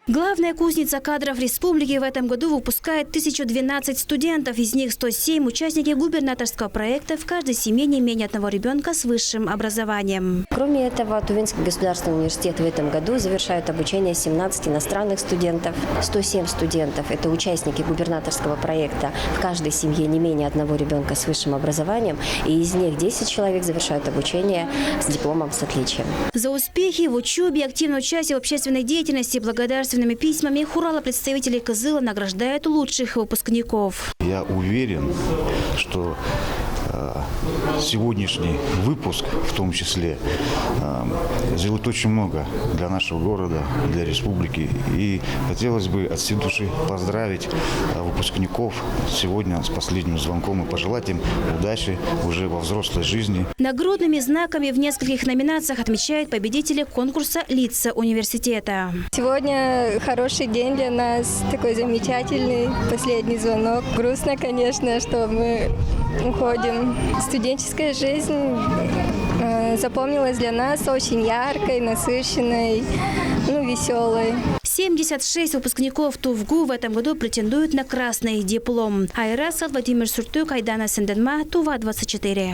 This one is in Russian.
Главная кузница кадров республики в этом году выпускает 1012 студентов. Из них 107 – участники губернаторского проекта «В каждой семье не менее одного ребенка с высшим образованием». Кроме этого, Тувинский государственный университет в этом году завершает обучение 17 иностранных студентов. 107 студентов – это участники губернаторского проекта «В каждой семье не менее одного ребенка с высшим образованием». И из них 10 человек завершают обучение с дипломом с отличием. За успехи в учебе и активное участие в общественной деятельности благодарственными письмами Хурала представителей Кызыла награждают лучших выпускников. Я уверен, что сегодняшний выпуск, в том числе, сделает очень много для нашего города, для республики. И хотелось бы от всей души поздравить выпускников сегодня с последним звонком и пожелать им удачи уже во взрослой жизни. Нагрудными знаками в нескольких номинациях отмечают победители конкурса «Лица университета». Сегодня хороший день для нас, такой замечательный, последний звонок. Грустно, конечно, что мы уходим. Студенческая жизнь запомнилась для нас очень яркой, насыщенной, веселой. 76 выпускников ТУВГУ в этом году претендуют на красный диплом. Айрасал, Владимир Суртук, Айдана Сенденма, Тува-24.